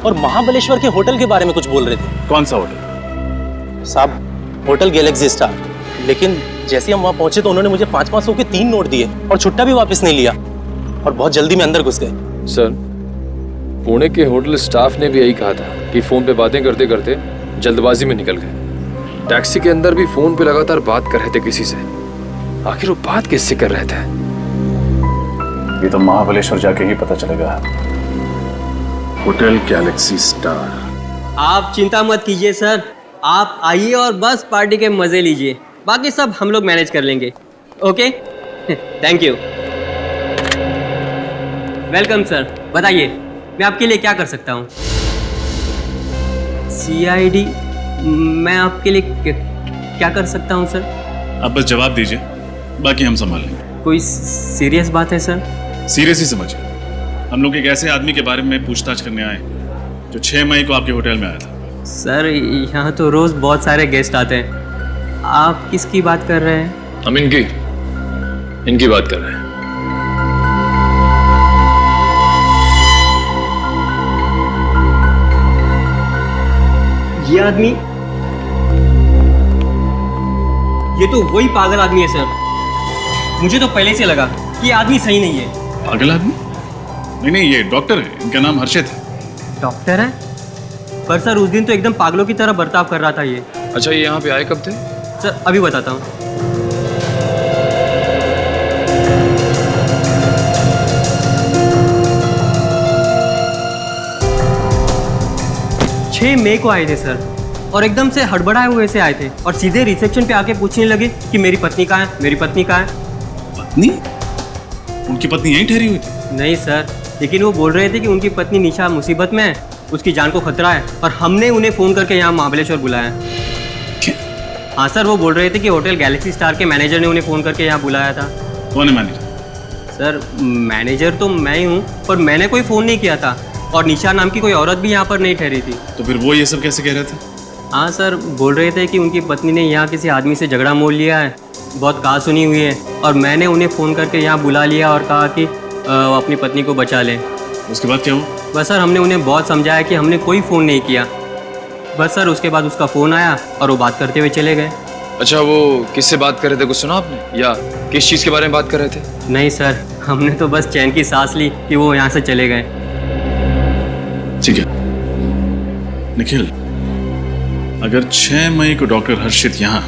और महाबलेश्वर के होटल के बारे में कुछ बोल रहे थे। कौन सा होटल? साहब, होटल गैलेक्सी स्टार। लेकिन जैसे हम वहाँ पहुंचे तो उन्होंने मुझे 500 के 3 नोट दिए और छुट्टा भी वापस नहीं लिया और बहुत जल्दी में अंदर घुस गए। सर, पुणे के होटल स्टाफ ने भी यही कहा था कि फोन पे बातें करते करते जल्दबाजी में निकल गए। टैक्सी के अंदर भी फोन पे लगातार बात कर रहे थे किसी से। आखिर वो बात किससे कर रहे थे? ये तो महाबलेश्वर जाके ही पता चलेगा। Hotel Galaxy star. आप चिंता मत कीजिए सर, आप आइए और बस पार्टी के मजे लीजिए। बाकी सब हम लोग मैनेज कर लेंगे। Okay, thank you. Welcome sir. बताइए मैं आपके लिए क्या कर सकता हूँ? CID, मैं आपके लिए क्या कर सकता हूँ सर? आप बस जवाब दीजिए, बाकी हम संभाल लेंगे। कोई सीरियस बात है सर? सीरियस ही समझिए। हम लोग एक ऐसे आदमी के बारे में पूछताछ करने आए जो 6 मई को आपके होटल में आया था। सर, यहाँ तो रोज बहुत सारे गेस्ट आते हैं। आप किसकी बात कर रहे हैं? हम इनकी बात कर रहे हैं। ये आदमी, ये तो वही पागल आदमी है सर। मुझे तो पहले से लगा कि ये आदमी सही नहीं है। पागल आदमी? नहीं, ये डॉक्टर है, इनका नाम हर्षित है। डॉक्टर है? पर सर उस दिन तो एकदम पागलों की तरह बर्ताव कर रहा था ये। अच्छा, ये यहाँ पे आए कब थे? सर अभी बताता हूँ। 6 मई को आए थे सर, और एकदम से हड़बड़ाए हुए से आए थे और सीधे रिसेप्शन पे आके पूछने लगे कि मेरी पत्नी कहाँ है, मेरी पत्नी कहाँ है। पत्नी? उनकी पत्नी यहीं ठहरी हुई थी? नहीं सर, लेकिन वो बोल रहे थे कि उनकी पत्नी निशा मुसीबत में है, उसकी जान को खतरा है, और हमने उन्हें फ़ोन करके यहाँ महाबलेश्वर बुलाया। हाँ सर, वो बोल रहे थे कि होटल गैलेक्सी स्टार के मैनेजर ने उन्हें फ़ोन करके यहाँ बुलाया था। कौन है मैनेजर? सर मैनेजर तो मैं ही हूँ, पर मैंने कोई फ़ोन नहीं किया था, और निशा नाम की कोई औरत भी यहाँ पर नहीं ठहरी थी। तो फिर वो ये सब कैसे कह रहे थे? हाँ सर, बोल रहे थे कि उनकी पत्नी ने यहाँ किसी आदमी से झगड़ा मोल लिया है, बहुत कहा सुनी हुई है, और मैंने उन्हें फ़ोन करके यहाँ बुला लिया और कहा कि अपनी पत्नी को बचा लें। उसके बाद क्या हुआ? बस सर, हमने उन्हें बहुत समझाया कि हमने कोई फ़ोन नहीं किया। बस सर, उसके बाद उसका फ़ोन आया और वो बात करते हुए चले गए। अच्छा, वो किससे बात कर रहे थे, कुछ सुना आपने, या किस चीज़ के बारे में बात कर रहे थे? नहीं सर, हमने तो बस चैन की सांस ली कि वो यहाँ से चले गए। ठीक है निखिल, अगर 6 मई को डॉक्टर हर्षित यहाँ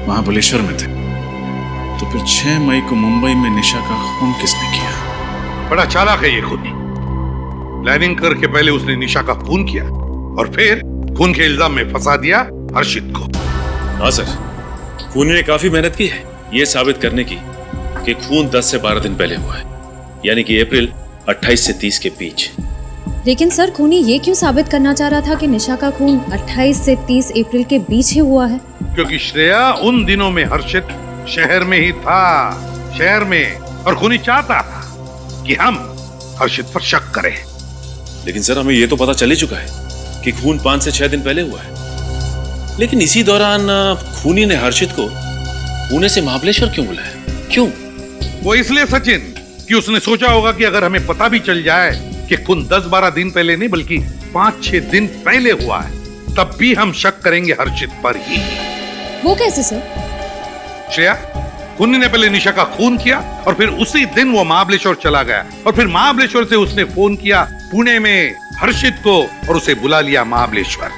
महाबलेश्वर में थे, तो फिर 6 मई को मुंबई में निशा का खून किसने किया? बड़ा चालाक है ये खूनी। प्लानिंग करके पहले उसने निशा का खून किया और फिर खून के इल्जाम में फंसा दिया हर्षित को। हाँ सर, खूनी ने काफी मेहनत की है ये साबित करने की कि खून 10 से 12 दिन पहले हुआ है, यानी कि अप्रैल 28 से 30 के बीच। लेकिन सर खूनी ये क्यों साबित करना चाह रहा था कि निशा का खून 28 से 30 अप्रैल के बीच ही हुआ है? क्योंकि श्रेया उन दिनों में हर्षित शहर में ही था, शहर में, और खूनी चाहता था कि हम हर्षित पर शक करें। लेकिन सर, हमें ये तो पता चल ही चुका है कि खून 5 से 6 दिन पहले हुआ है। लेकिन इसी दौरान खूनी ने हर्षित को पुणे से महाबलेश्वर क्यों बुलाया? क्यों? वो इसलिए सचिन कि उसने सोचा होगा कि अगर हमें पता भी चल जाए कि खून 10-12 दिन पहले नहीं बल्कि 5-6 दिन पहले हुआ है, तब भी हम शक करेंगे हर्षित पर ही। वो कैसे सर? श्रेया, खूनी ने पहले निशा का खून किया और फिर उसी दिन वो महाबलेश्वर चला गया, और फिर महाबलेश्वर से उसने फोन किया पुणे में हर्षित को और उसे बुला लिया महाबलेश्वर।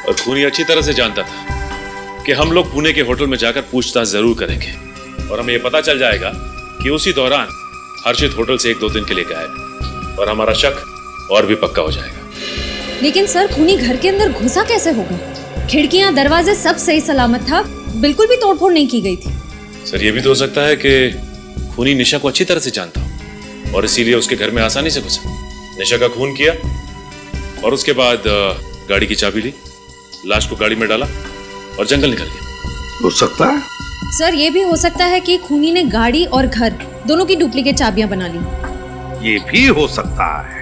और खूनी अच्छी तरह से जानता था कि हम लोग पुणे के होटल में जाकर पूछताछ जरूर करेंगे, और हमें यह पता चल जाएगा कि उसी दौरान हर्षित होटल से 1-2 दिन के लिए गायब, और हमारा शक और भी पक्का हो जाएगा। लेकिन सर खूनी घर के अंदर घुसा कैसे होगा? खिड़कियां दरवाजे सब सही सलामत था, बिल्कुल भी तोड़फोड़ नहीं की गई थी। सर, ये भी तो हो सकता है कि खूनी निशा को अच्छी तरह से जानता हो और इसीलिए उसके घर में आसानी से घुसा, निशा का खून किया और उसके बाद गाड़ी की चाबी ली, लाश को गाड़ी में डाला और जंगल निकल गया। हो सकता है सर, ये भी हो सकता है कि खूनी ने गाड़ी और घर दोनों की डुप्लीकेट चाबियां बना ली। ये भी हो सकता है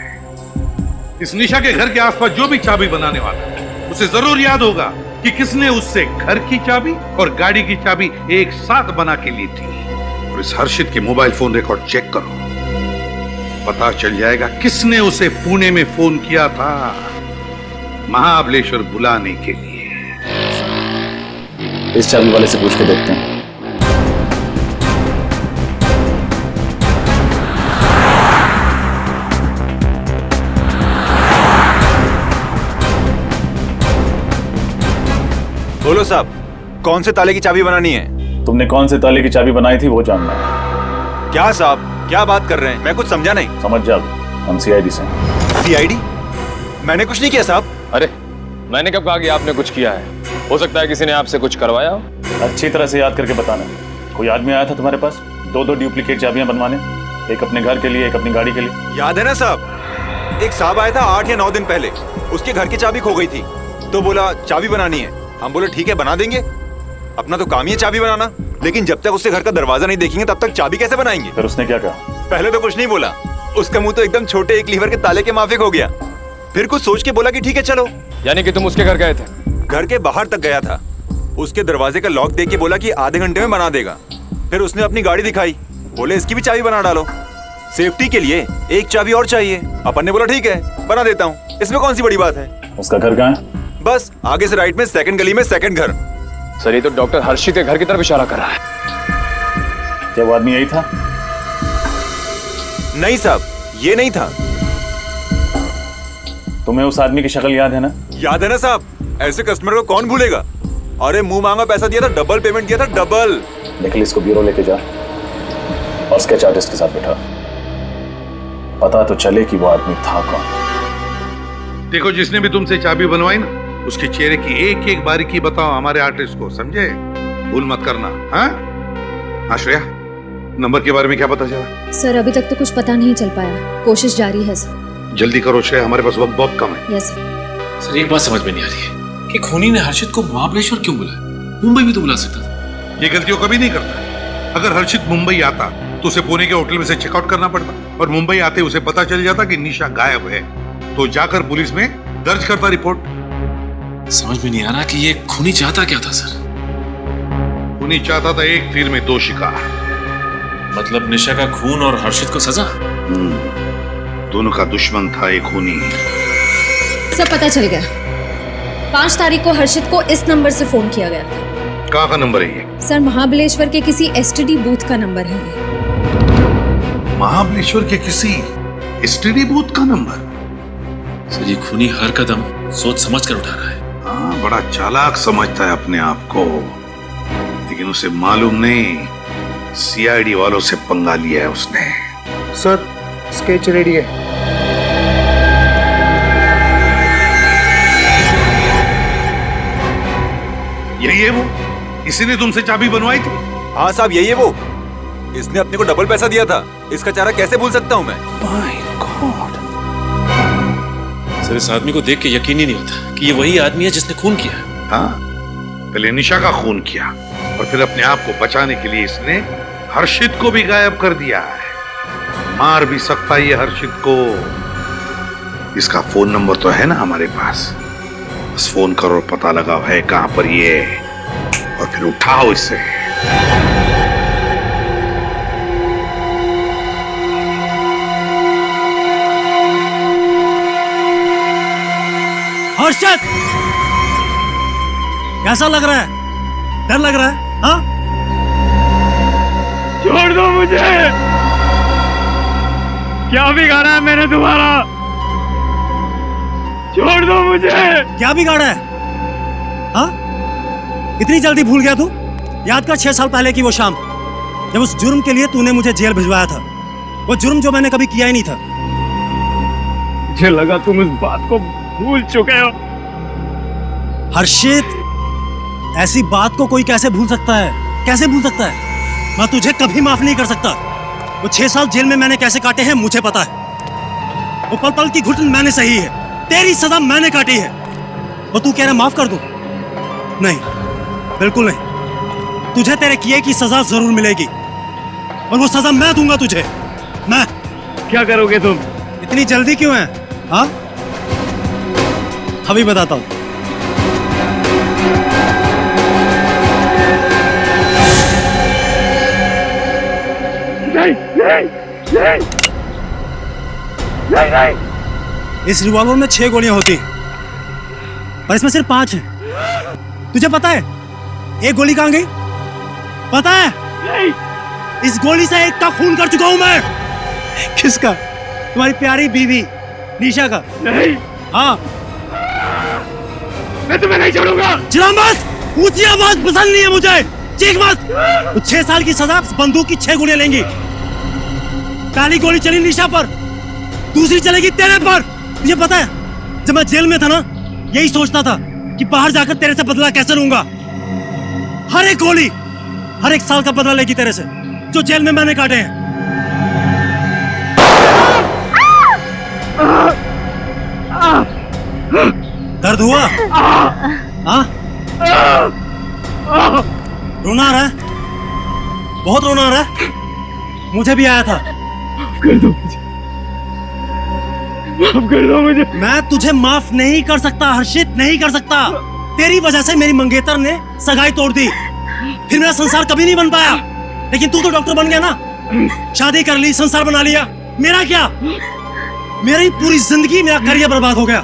इस निशा के घर के आसपास जो भी चाबी बनाने वाला है उसे जरूर याद होगा कि किसने उससे घर की चाबी और गाड़ी की चाबी एक साथ बना के ली थी। और इस हर्षित के मोबाइल फोन रिकॉर्ड चेक करो, पता चल जाएगा किसने उसे पुणे में फोन किया था महाबलेश्वर बुलाने के लिए। इस चाबी वाले से पूछ के देखते हैं। बोलो साहब, कौन से ताले की चाबी बनानी है? तुमने कौन से ताले की चाबी बनाई थी वो जानना है। क्या साहब, क्या बात कर रहे हैं? मैं कुछ समझा नहीं। समझ जा, हम सीआईडी से। सीआईडी? मैंने कुछ नहीं किया साहब। अरे मैंने कब कहा कि आपने कुछ किया है? हो सकता है किसी ने आपसे कुछ करवाया हो। अच्छी तरह से याद करके बताना। कोई आदमी आया था तुम्हारे पास 2-2 डुप्लीकेट चाबियां बनवाने, एक अपने घर के लिए एक अपनी गाड़ी के लिए। याद है ना साहब, एक साहब आया था 8 या 9 दिन पहले, उसके घर की चाबी खो गई थी तो बोला चाबी बनानी है। हम बोले ठीक है बना देंगे, अपना तो काम ही है चाबी बनाना, लेकिन जब तक उससे घर का दरवाजा नहीं देखेंगे तब तक चाबी कैसे बनाएंगे? फिर उसने क्या कहा? पहले तो कुछ नहीं बोला, उसका मुंह तो एकदम छोटे 1 लीवर के ताले के माफिक हो गया। फिर कुछ सोच के बोला कि ठीक है चलो। यानी कि तुम उसके घर गए थे? घर के बाहर तक गया था, उसके दरवाजे का लॉक देख के बोला कि आधे घंटे में बना देगा। फिर उसने अपनी गाड़ी दिखाई, बोले इसकी भी चाबी बना डालो, सेफ्टी के लिए एक चाबी और चाहिए। अपन ने बोला ठीक है बना देता हूँ, इसमें कौन सी बड़ी बात है। उसका घर कहाँ है? बस आगे से राइट में 2nd गली में 2nd घर। सर ये तो डॉक्टर हर्षित के घर की तरफ इशारा कर रहा है। क्या वो आदमी यही था? नहीं साहब, ये नहीं था। तुम्हें उस आदमी की शक्ल याद है ना? याद है ना साहब, ऐसे कस्टमर को कौन भूलेगा। अरे मुंह मांगा पैसा दिया था, डबल पेमेंट दिया था, डबल। निखिल, इसको ब्यूरो लेके जा और स्केच आर्टिस्ट के साथ बैठा, पता तो चले कि वो आदमी था कौन। देखो, जिसने भी तुमसे चाबी बनवाई ना, उसके चेहरे की एक एक बारीकी बताओ हमारे आर्टिस्ट को, समझे? भूल मत करना। हाँ श्रेया, नंबर के बारे में क्या पता चला? सर अभी तक तो कुछ पता नहीं चल पाया, कोशिश जारी है सर। जल्दी करो श्रेया, हमारे पास वक्त बहुत कम है। यस सर, एक बात समझ में नहीं आ रही है कि खूनी ने हर्षित को महाबलेश्वर क्यों बुलाया? मुंबई भी तो बुला सकता था। ये गलतियों कभी नहीं करता। अगर हर्षित मुंबई आता तो उसे पुणे के होटल में से चेकआउट करना पड़ता, और मुंबई आते उसे पता चल जाता कि निशा गायब है, तो जाकर पुलिस में दर्ज करता रिपोर्ट। समझ में नहीं आ रहा कि ये खूनी चाहता क्या था सर? खूनी चाहता था एक तीर में दो शिकार। मतलब निशा का खून और हर्षित को सजा? दोनों का दुश्मन था एक खूनी। सब पता चल गया। 5 तारीख को हर्षित को इस नंबर से फोन किया गया था। कहाँ का नंबर है ये? सर महाबलेश्वर के किसी एसटीडी बूथ का नंबर है ये। महाबलेश्वर के किसी एसटीडी बूथ का नंबर? सर, ये खूनी हर कदम सोच समझ कर उठा रहा है। हाँ, बड़ा चालाक समझता है अपने आप को, लेकिन उसे मालूम नहीं सीआईडी वालों से पंगा लिया है उसने। सर, स्केच रेडी है। यही है वो? इसी ने तुमसे चाबी बनवाई थी? हाँ साहब, यही है वो। इसने अपने को डबल पैसा दिया था। इसका चेहरा कैसे भूल सकता हूँ मैं? सर, इस आदमी को देख के यकीन ही नहीं होता कि ये वही आदमी है जिसने खून किया। हाँ, पहले निशा का खून किया और फिर अपने आप को बचाने के लिए इसने हर्षित को भी गायब कर दिया है। मार भी सकता ये हर्षित को। इसका फोन नंबर तो है ना हमारे पास, बस फोन करो, पता लगाओ है कहां पर ये, और फिर उठाओ इसे। हर्षद, कैसा लग रहा है? डर लग रहा है? हाँ? छोड़ दो मुझे। क्या बिगाड़ा है मैंने तुम्हारा? छोड़ दो मुझे। क्या बिगाड़ा है? हाँ? इतनी जल्दी भूल गया तू? याद कर 6 साल पहले की वो शाम, जब उस जुर्म के लिए तूने मुझे जेल भिजवाया था। वो जुर्म जो मैंने कभी किया ही नहीं था। मुझे लगा तुम इस बात को भूल चुके हो। हर्षित, ऐसी बात को कोई कैसे भूल सकता है? कैसे भूल सकता है? मैं तुझे कभी माफ नहीं कर सकता। वो 6 साल जेल में मैंने कैसे काटे हैं मुझे पता है। वो पल पल की घुटन मैंने सही है, तेरी सजा मैंने काटी है। और तू कह रहा माफ कर दूं? नहीं, बिल्कुल नहीं। तुझे तेरे किए की सजा जरूर मिलेगी, और वो सजा मैं दूंगा तुझे। मैं। क्या करोगे तुम? इतनी जल्दी क्यों है? हाँ, अभी बताता हूं। नहीं। इस रिवॉल्वर में 6 गोलियां होती, और इसमें सिर्फ 5 हैं। तुझे पता है एक गोली कहां गई? पता है? नहीं। इस गोली से एक का खून कर चुका हूं मैं। किसका? तुम्हारी प्यारी बीवी निशा का। नहीं। हाँ, मैं तुम्हें नहीं छोड़ूंगा। चिल्ला मत, ऊंची आवाज पसंद नहीं है मुझे, चीख मत। तो 6 साल की सजा, बंदूक की 6 गोलियां लेंगी। पहली गोली चली निशा पर, दूसरी चलेगी तेरे पर। तुझे पता है, जब मैं जेल में था ना, यही सोचता था कि बाहर जाकर तेरे से बदला कैसे लूंगा। हर एक गोली हर एक साल का बदला लेगी तेरे से, जो जेल में मैंने काटे हैं। दर्द हुआ? हाँ? रोना आ रहा है? बहुत रोना आ रहा है? मुझे भी आया था। कर दो मुझे, माफ कर दो मुझे। मैं तुझे माफ नहीं कर सकता हर्षित, नहीं कर सकता। तेरी वजह से मेरी मंगेतर ने सगाई तोड़ दी, फिर मेरा संसार कभी नहीं बन पाया। लेकिन तू तो डॉक्टर बन गया ना, शादी कर ली, संसार बना लिया। मेरा क्या? मेरी पूरी जिंदगी, मेरा करियर बर्बाद हो गया।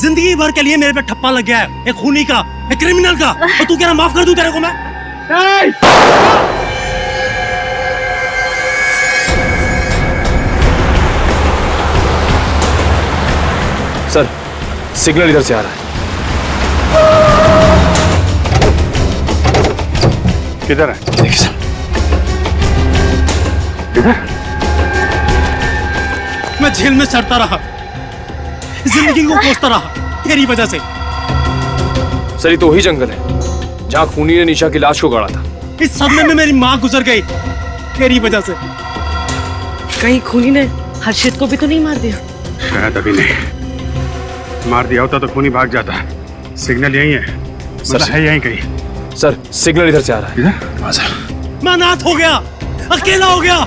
जिंदगी भर के लिए मेरे पे ठप्पा लग गया है, एक खूनी का, एक क्रिमिनल का। और तू कह रहा माफ कर दूं तेरे को मैं? सिग्नल इधर से आ रहा है। किधर है? देखिए सर, इधर। मैं जेल में सड़ता रहा, जिंदगी को कोसता रहा तेरी वजह से। सर ये तो वही जंगल है जहाँ खूनी ने निशा की लाश को गाड़ा था। इस सदमे में मेरी माँ गुजर गई तेरी वजह से। कहीं खूनी ने हर्षित को भी तो नहीं मार दिया? शायद अभी नहीं। मार दिया होता तो खूनी भाग जाता। सिग्नल यही है, मतलब है यहीं कहीं। सर सिग्नल इधर से आ रहा है। इधर? मैं अनाथ हो गया, अकेला हो गया,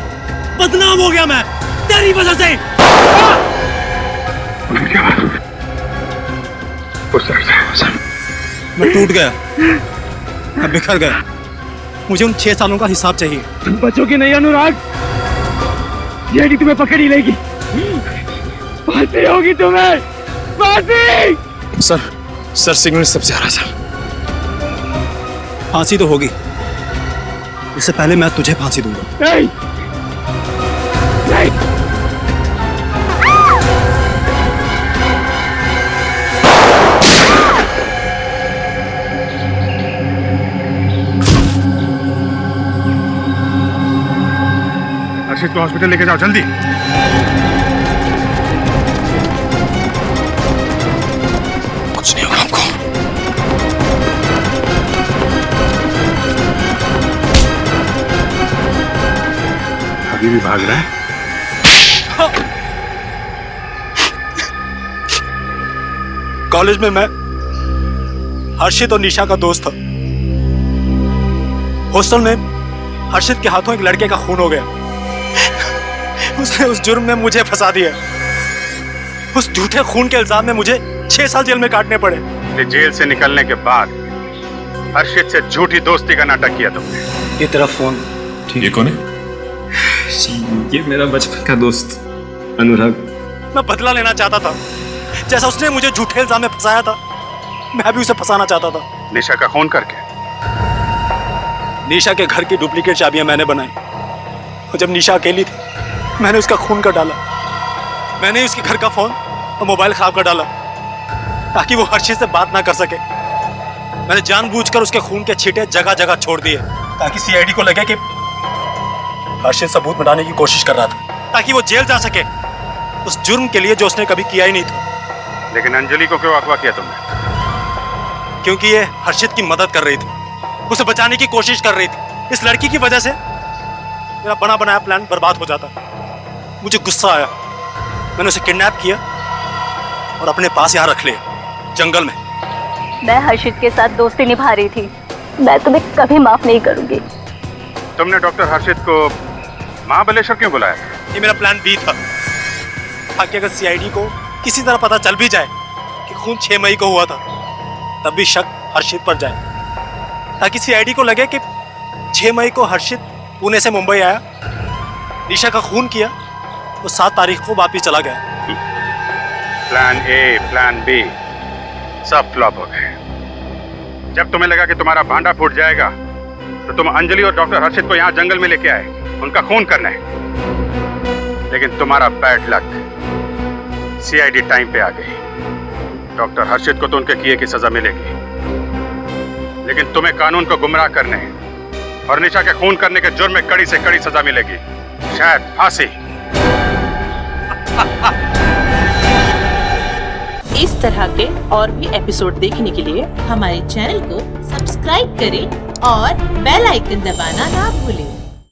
बदनाम हो गया मैं तेरी वजह से। मैं टूट गया, मैं बिखर गया। मुझे उन 6 सालों का हिसाब चाहिए। तुम बचोगे नहीं अनुराग, जेडी तुम्हें पकड़ ही लेगी। फांसी होगी तुम्हें, फांसी। सर सिग्नल सबसे आ रहा है सर। फांसी तो होगी, उससे पहले मैं तुझे फांसी दूंगा। नहीं, नहीं। हर्षित को हॉस्पिटल लेके जाओ जल्दी। कुछ नहीं होगा हमको। अभी भी भाग रहा है? कॉलेज में मैं हर्षित और निशा का दोस्त था। हॉस्टल में हर्षित के हाथों एक लड़के का खून हो गया। उसने उस जुर्म में मुझे फंसा दिया। उस झूठे खून के इल्जाम में मुझे 6 साल जेल में काटने पड़े। जेल से निकलने के बाद हर्षित से झूठी दोस्ती का नाटक किया तुमने। ये तेरा फोन। ये कौन है? ये मेरा बचपन का दोस्त अनुराग। मैं बदला लेना चाहता था, जैसा उसने मुझे झूठे इल्जाम में फंसाया था, मैं भी उसे फंसाना चाहता था। निशा का खून करके? निशा के घर की डुप्लीकेट चाबियां मैंने बनाई, और जब निशा अकेली थी मैंने उसका खून कर डाला। मैंने उसके घर का फोन और मोबाइल खराब कर डाला ताकि वो हर्षित से बात ना कर सके। मैंने जानबूझकर उसके खून के छींटे जगह जगह छोड़ दिए ताकि सीआईडी को लगे कि हर्षित सबूत मिटाने की कोशिश कर रहा था, ताकि वो जेल जा सके उस जुर्म के लिए जो उसने कभी किया ही नहीं था। लेकिन अंजलि को क्यों अगवा किया तुमने? क्योंकि ये हर्षित की मदद कर रही थी, उसे बचाने की कोशिश कर रही थी। इस लड़की की वजह से मेरा बना बनाया प्लान बर्बाद हो जाता। मुझे गुस्सा आया, मैंने उसे किडनैप किया और अपने पास यहाँ रख लिया, जंगल में। मैं हर्षित के साथ दोस्ती निभा रही थी, मैं तुम्हें कभी माफ नहीं करूंगी। तुमने डॉक्टर हर्षित को महाबलेश्वर क्यों बुलाया? ये मेरा प्लान बी था, ताकि अगर सीआईडी को किसी तरह पता चल भी जाए कि खून 6 मई को हुआ था, तब भी शक हर्षित पर जाए, ताकि सीआईडी को लगे कि 6 मई को हर्षित पुणे से मुंबई आया, निशा का खून किया, वो 7 तारीख को वापिस चला गया। प्लान ए, प्लान बी सब फ्लॉप हो गए। जब तुम्हें लगा कि तुम्हारा भांडा फूट जाएगा तो तुम अंजलि और डॉक्टर हर्षित को यहाँ जंगल में लेके आए उनका खून करने। लेकिन तुम्हारा बैड लक, सीआईडी टाइम पे आ गई। डॉक्टर हर्षित को तो उनके किए की सजा मिलेगी, लेकिन तुम्हें कानून को गुमराह करने और निशा के खून करने के जुर्म में कड़ी से कड़ी सजा मिलेगी, शायद फांसी। इस तरह के और भी एपिसोड देखने के लिए हमारे चैनल को सब्सक्राइब करें और बेल आइकन दबाना ना भूलें।